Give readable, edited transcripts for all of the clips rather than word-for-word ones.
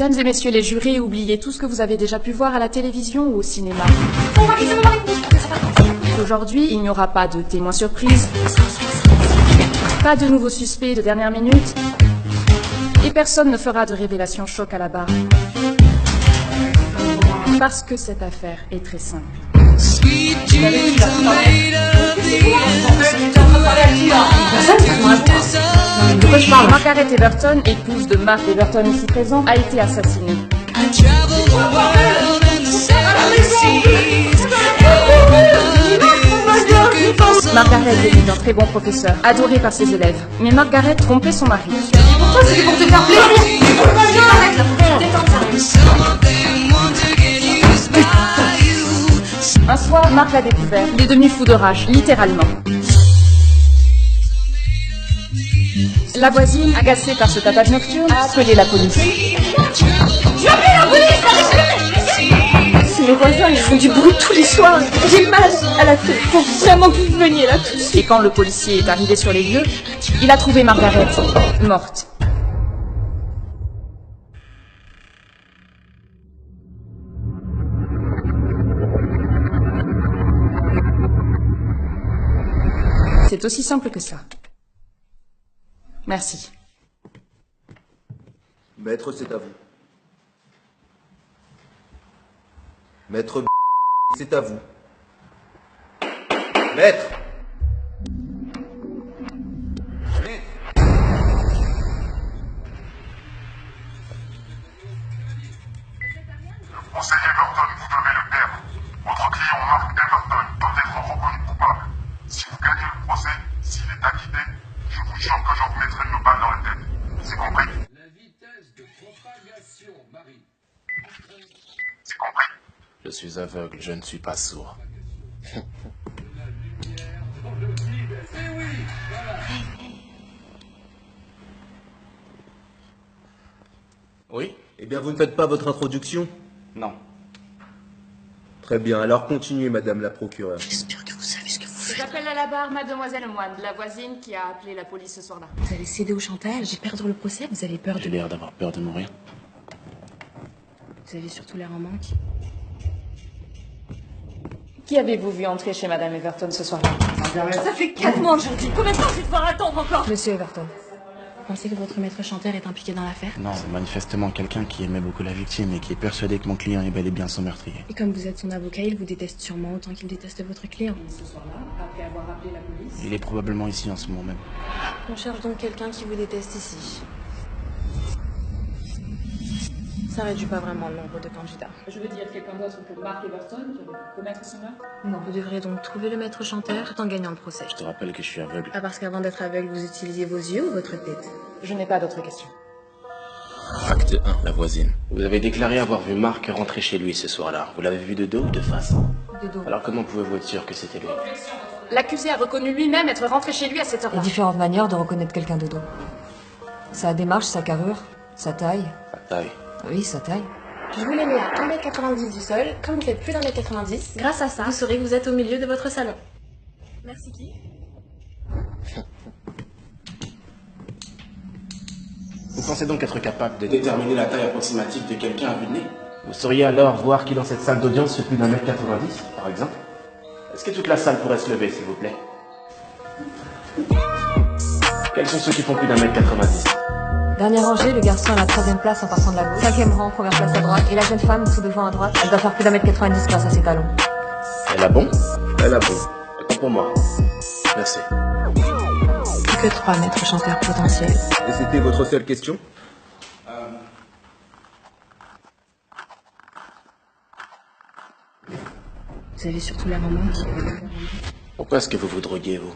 Mesdames et messieurs les jurés, oubliez tout ce que vous avez déjà pu voir à la télévision ou au cinéma. Aujourd'hui, il n'y aura pas de témoins surprise, pas de nouveaux suspects de dernière minute, et personne ne fera de révélation choc à la barre. Parce que cette affaire est très simple. De quoi je parle? Margaret Everton, épouse de Mark Everton ici présent, a été assassinée. Margaret était un très bon professeur, adoré par ses élèves. Mais Margaret trompait son mari. Pourquoi c'était pour te faire plaisir? Arrête là, Un soir, Mark l'a découvert. Il est devenu fou de rage, littéralement. La voisine, agacée par ce tapage nocturne, a appelé la police. J'ai appelé la police! C'est mes voisins, ils font du bruit tous les soirs. J'ai mal à la tête. Faut vraiment que vous veniez là tout de suite. Et quand le policier est arrivé sur les lieux, il a trouvé Margaret morte. C'est aussi simple que ça. Merci. Maître, c'est à vous. Maître, c'est à vous. Maître! Conseiller Everton, vous devez le perdre. Votre client Mark Everton doit être reconnu coupable. Si vous gagnez le procès, s'il est acquitté, je vous jure que je vous mettrai une balle dans la tête. C'est compris? La vitesse de propagation, Marie. C'est compris? Je suis aveugle, je ne suis pas sourd. Oui? Eh bien, vous ne faites pas votre introduction? Non. Très bien, alors continuez, madame la procureure. J'espère que vous savez ce que vous faites. J'appelle à la barre mademoiselle Moine, la voisine qui a appelé la police ce soir-là. Vous allez céder au chantage et perdre le procès. Vous avez peur J'ai l'air d'avoir peur de mourir. Vous avez surtout l'air en manque. Qui avez-vous vu entrer chez madame Everton ce soir-là? Ça fait 4 mois aujourd'hui. Combien de temps je vais devoir attendre encore? Monsieur Everton, vous pensez que votre maître chanteur est impliqué dans l'affaire? Non, c'est manifestement quelqu'un qui aimait beaucoup la victime et qui est persuadé que mon client est bel et bien son meurtrier. Et comme vous êtes son avocat, il vous déteste sûrement autant qu'il déteste votre client. Ce soir-là, après avoir appelé la police. Il est probablement ici en ce moment même. On cherche donc quelqu'un qui vous déteste ici. Ça réduit pas vraiment le nombre de candidats. Je veux dire quelqu'un d'autre que Mark Everton qui aurait pu commettre ce meurtre? Non. Vous devrez donc trouver le maître chanteur tout en gagnant le procès. Je te rappelle que je suis aveugle. Ah, parce qu'avant d'être aveugle, vous utilisiez vos yeux ou votre tête? Je n'ai pas d'autres questions. Acte 1, la voisine. Vous avez déclaré avoir vu Mark rentrer chez lui ce soir-là. Vous l'avez vu de dos ou de face? De dos. Alors comment pouvez-vous être sûr que c'était lui? L'accusé a reconnu lui-même être rentré chez lui à cette Il y a heure-là. différentes manières de reconnaître quelqu'un de dos. Sa démarche, sa carrure, sa taille. Sa taille. Oui, sa taille. Je vous l'ai mis à 1m90 du sol. Comme vous faites plus d'1m90, grâce à ça, vous saurez que vous êtes au milieu de votre salon. Merci qui? Vous pensez donc être capable de déterminer la taille approximative de quelqu'un à vue de nez? Vous sauriez alors voir qui dans cette salle d'audience fait plus d'1m90, par exemple? Est-ce que toute la salle pourrait se lever, s'il vous plaît? Quels sont ceux qui font plus d'1m90? Dernière rangée, le garçon à la 3e place en partant de la gauche. 5e rang, première place à droite. Et la jeune femme tout devant à droite, elle doit faire plus d'1m90 grâce à ses talons. Elle a bon? Elle a bon. Autant pour moi. Merci. Plus que 3 maîtres chanteurs potentiels. Et c'était votre seule question? Vous avez surtout l'air en manque. Pourquoi est-ce que vous vous droguez, vous?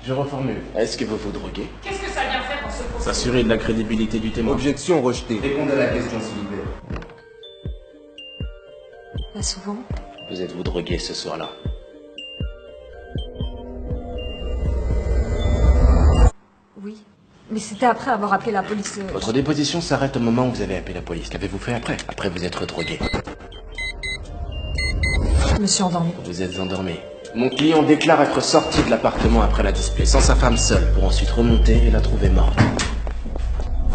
Je reformule. Est-ce que vous vous droguez? Qu'est-ce que ça vient faire dans ce procès? S'assurer de la crédibilité du témoin. Objection rejetée. Répondez à la question, s'il vous plaît. Pas souvent. Vous êtes-vous drogué ce soir-là? Oui. Mais c'était après avoir appelé la police. Votre déposition s'arrête au moment où vous avez appelé la police. Qu'avez-vous fait après? Après vous être drogué. Je me suis endormie. Vous êtes endormi. Mon client déclare être sorti de l'appartement après la dispute, sans sa femme seule, pour ensuite remonter et la trouver morte.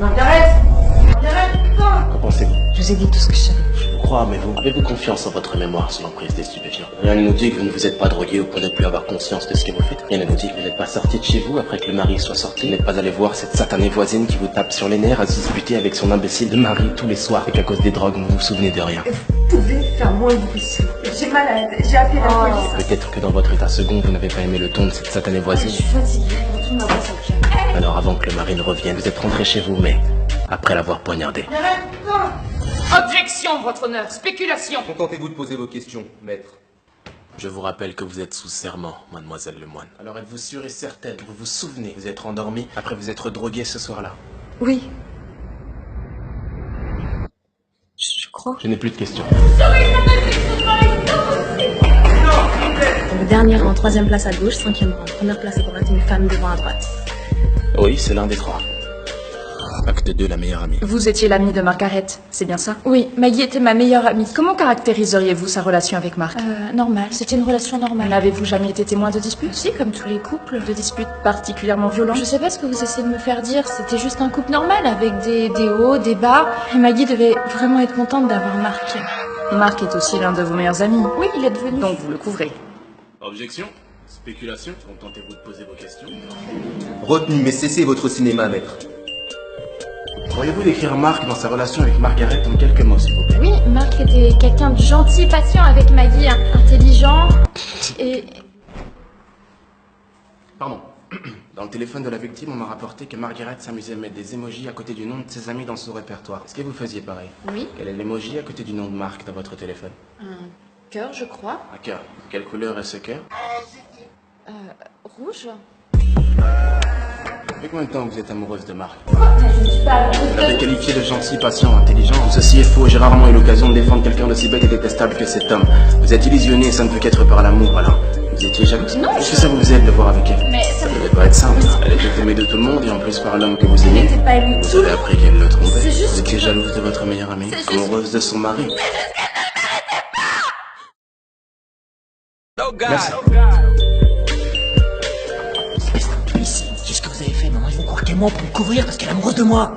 Margaret! Margaret, putain! qu'en pensez-vous? Je vous ai dit tout ce que je savais. Je vous crois, mais vous, avez-vous confiance en votre mémoire sous l'emprise des stupéfiants? Rien ne nous dit que vous ne vous êtes pas drogué au point de ne plus avoir conscience de ce que vous faites. Rien ne nous dit que vous n'êtes pas sorti de chez vous après que le mari soit sorti. Vous n'êtes pas allé voir cette satanée voisine qui vous tape sur les nerfs à se disputer avec son imbécile de mari tous les soirs et qu'à cause des drogues, vous vous souvenez de rien. Vous pouvez faire moins de bruit. J'ai mal à la tête. J'ai appelé la police. Peut-être que dans votre état second, vous n'avez pas aimé le ton de cette satanée voisine. Je suis fatiguée. Retourne ma boîte au calme. Alors avant que le mari ne revienne, vous êtes rentré chez vous, mais après l'avoir poignardé. Objection, votre honneur. Spéculation. Contentez-vous de poser vos questions, maître. Je vous rappelle que vous êtes sous serment, mademoiselle Lemoine. Alors êtes-vous sûre et certaine que vous vous souvenez vous êtes endormi après vous être drogué ce soir-là? Oui. Je crois. Je n'ai plus de questions. Le dernier rang, 3e place à gauche, 5e rang, 1re place à droite, une femme devant à droite. Oui, c'est l'un des trois. Acte 2, la meilleure amie. Vous étiez l'ami de Margaret, c'est bien ça? Oui, Maggie était ma meilleure amie. Comment caractériseriez-vous sa relation avec Marc? Normal, c'était une relation normale. N'avez-vous jamais été témoin de disputes? Si, comme tous les couples. De disputes particulièrement violentes? Je sais pas ce que vous essayez de me faire dire, c'était juste un couple normal, avec des hauts, des bas. Et Maggie devait vraiment être contente d'avoir Marc. Marc est aussi l'un de vos meilleurs amis. Oui, il est devenu. Donc vous le couvrez. Objection? Spéculation? Contentez-vous de poser vos questions? Retenu, mais cessez votre cinéma, maître. Pourriez-vous décrire Marc dans sa relation avec Margaret en quelques mots, s'il vous plaît? Oui, Marc était quelqu'un de gentil, patient avec Maggie, intelligent et... Pardon. Dans le téléphone de la victime, on m'a rapporté que Margaret s'amusait à mettre des émojis à côté du nom de ses amis dans son répertoire. Est-ce que vous faisiez pareil? Oui. Quel est l'émoji à côté du nom de Marc dans votre téléphone? Un cœur, je crois. Un cœur. Quelle couleur est ce cœur? Rouge. Depuis combien de temps vous êtes amoureuse de Marc? Vous l'avez qualifié de gentil, patient, intelligent. Ceci est faux, j'ai rarement eu l'occasion de défendre quelqu'un d'aussi bête et détestable que cet homme. Vous êtes illusionné, ça ne peut qu'être par l'amour, alors. Vous étiez jalouse? Non. Est-ce que ça vous aide de le voir avec elle? Mais ça Ça devait pas être simple. Elle était aimée de tout le monde et en plus par l'homme que vous aimez. n'était pas élu. Vous avez appris qu'elle le trompait. C'est juste Vous étiez que- jalouse de votre meilleure amie, C'est juste- amoureuse de son mari. Merci. Qu'est-ce que vous avez fait? Maman, ils vont croire qu'elle ment pour me couvrir parce qu'elle est amoureuse de moi.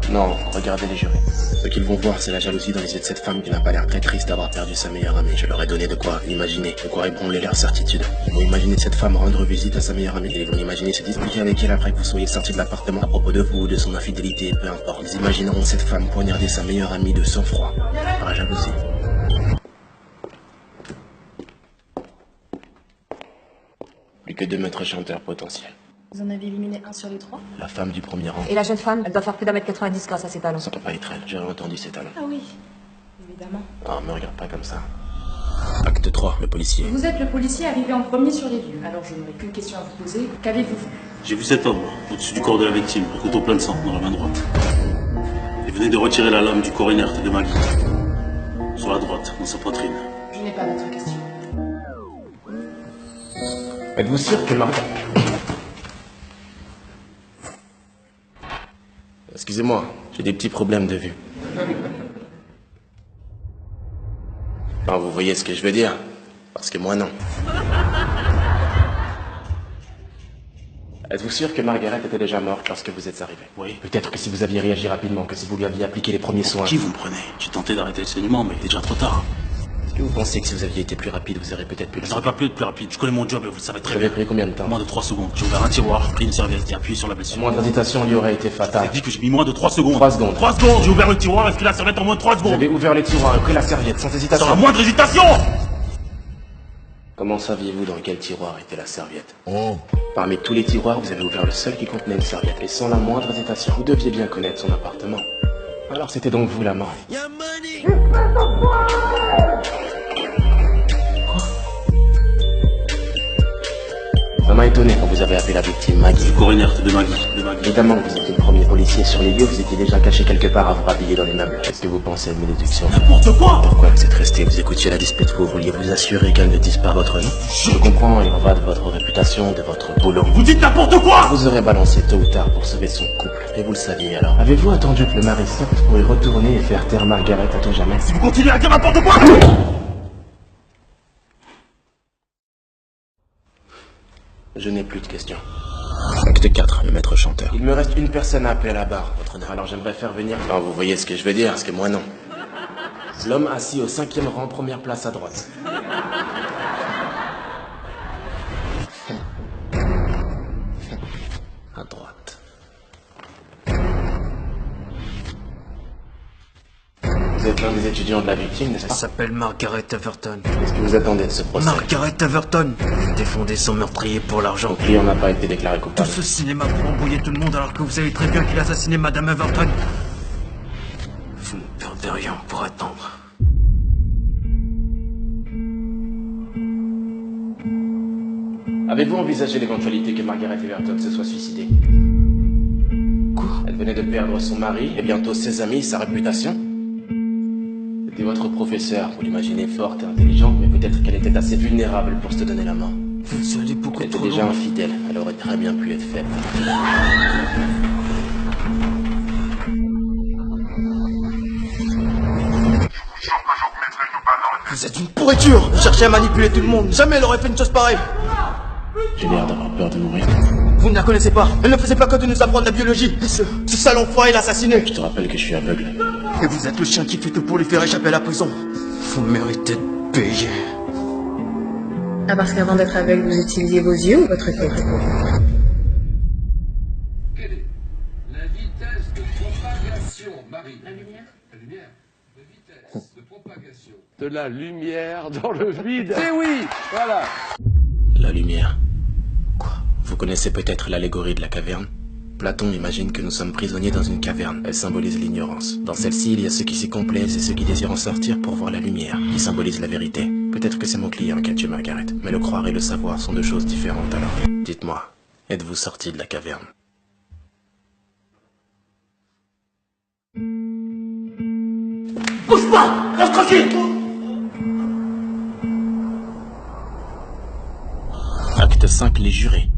Non, regardez les jurés. Ce qu'ils vont voir, c'est la jalousie dans les yeux de cette femme qui n'a pas l'air très triste d'avoir perdu sa meilleure amie. Je leur ai donné de quoi imaginer, de quoi ébranler leur certitude. Ils vont imaginer cette femme rendre visite à sa meilleure amie. Et ils vont imaginer se disputer avec elle après que vous soyez sorti de l'appartement à propos de vous, de son infidélité, peu importe. Ils imagineront cette femme poignarder sa meilleure amie de sang-froid, par la jalousie. Plus que 2 maîtres chanteurs potentiels. Vous en avez éliminé un sur les 3? La femme du premier rang. Et la jeune femme, elle doit faire plus d'1m90 grâce à ses talons. Ça peut pas être elle, j'ai entendu ces talents. Ah oui, évidemment. Ah, me regarde pas comme ça. Acte 3, le policier. Vous êtes le policier arrivé en premier sur les lieux. Alors je n'aurai qu'une question à vous poser. Qu'avez-vous vu? J'ai vu cet homme, au-dessus du corps de la victime, un couteau plein de sang dans la main droite. Il venait de retirer la lame du corps inerte de Maggie. Sur la droite, dans sa poitrine. Je n'ai pas d'autre question. Êtes-vous sûr que Margaret... Excusez-moi, j'ai des petits problèmes de vue. Enfin, vous voyez ce que je veux dire? Parce que moi, non. Êtes-vous sûr que Margaret était déjà morte lorsque vous êtes arrivé? Oui. Peut-être que si vous aviez réagi rapidement, que si vous lui aviez appliqué les premiers soins... Qui vous me prenez? J'ai tenté d'arrêter le saignement, mais il est déjà trop tard. Est-ce que vous pensez que si vous aviez été plus rapide, vous auriez peut-être pu le Je n'aurais pas pu être plus rapide. Je connais mon job et vous le savez très Vous avez bien. pris combien de temps? Moins de 3 secondes. J'ai ouvert un tiroir, pris une serviette et appuyé sur la La blessure. moindre hésitation lui aurait été fatale. J'ai dit que j'ai mis moins de 3 secondes. 3 secondes. 3 secondes! J'ai ouvert le tiroir et pris la serviette en moins de 3 Vous secondes. avez ouvert les tiroirs et pris la serviette sans hésitation. Sans la moindre hésitation! Comment saviez-vous dans quel tiroir était la serviette? Parmi tous les tiroirs, vous avez ouvert le seul qui contenait une serviette, et sans la moindre hésitation. Vous deviez bien connaître son appartement. Alors c'était donc vous la mort. Ça m'a étonné quand vous avez appelé la victime Maggie. Du corps inerte de Maggie. Évidemment que vous étiez le premier policier sur les lieux, vous étiez déjà caché quelque part à vous rhabiller dans les meubles. Est-ce que vous pensez à mes déductions? N'importe quoi! Pourquoi vous êtes resté? Vous écoutiez la dispute, vous vouliez vous assurer qu'elle ne dise pas votre nom? Je comprends, il en va de votre réputation, de votre boulot. Vous dites n'importe quoi! Vous aurez balancé tôt ou tard pour sauver son couple, et vous le saviez alors. Avez-vous attendu que le mari sorte pour y retourner et faire taire Margaret à tout jamais? Si vous continuez à dire n'importe quoi! Je n'ai plus de questions. Acte Acte 4, le maître chanteur. Il me reste une personne à appeler à la barre, votre honneur. Alors j'aimerais faire venir... Enfin, vous voyez ce que je veux dire, parce que moi non. L'homme assis au 5e rang, première place à droite. À droite. Vous êtes l'un des étudiants de la victime, n'est-ce pas? Elle s'appelle Margaret Everton. Qu'est-ce que vous attendez de ce procès? Margaret Everton défendait son meurtrier pour l'argent. Mon client n'a pas été déclaré Tout coupable. ce cinéma pour embrouiller tout le monde alors que vous savez très bien qu'il a assassiné Madame Everton. Vous ne perdez rien pour attendre. Avez-vous envisagé l'éventualité que Margaret Everton se soit suicidée? Quoi? Elle venait de perdre son mari et bientôt ses amis, sa réputation. C'était votre professeur, vous l'imaginez forte et intelligente, mais peut-être qu'elle était assez vulnérable pour se donner la mort. Vous allez beaucoup Elle était trop déjà loin. infidèle, elle aurait très bien pu être faible. Vous êtes une pourriture. Vous cherchez à manipuler tout le monde. Jamais elle aurait fait une chose pareille. J'ai l'air d'avoir peur de mourir. Vous ne la connaissez pas. Elle ne faisait pas que de nous apprendre la biologie. Ce sale enfoiré l'a assassiné. Je te rappelle que je suis aveugle. Et vous êtes le chien qui fait tout pour lui faire échapper à la prison. Vous méritez de payer. Ah, parce qu'avant d'être aveugle, vous utilisiez vos yeux ou votre tête? Quelle est la vitesse de propagation, Marie? La lumière. La lumière. La vitesse de propagation. De la lumière dans le vide. Eh oui, voilà. La lumière. Quoi? Vous connaissez peut-être l'allégorie de la caverne? Platon imagine que nous sommes prisonniers dans une caverne. Elle symbolise l'ignorance. Dans celle-ci, il y a ceux qui s'y complaisent et ceux qui désirent en sortir pour voir la lumière, qui symbolise la vérité. Peut-être que c'est mon client qui a tué Margaret, mais le croire et le savoir sont deux choses différentes alors. Dites-moi, êtes-vous sorti de la caverne? Bouge pas. Reste tranquille. Acte 5, les jurés.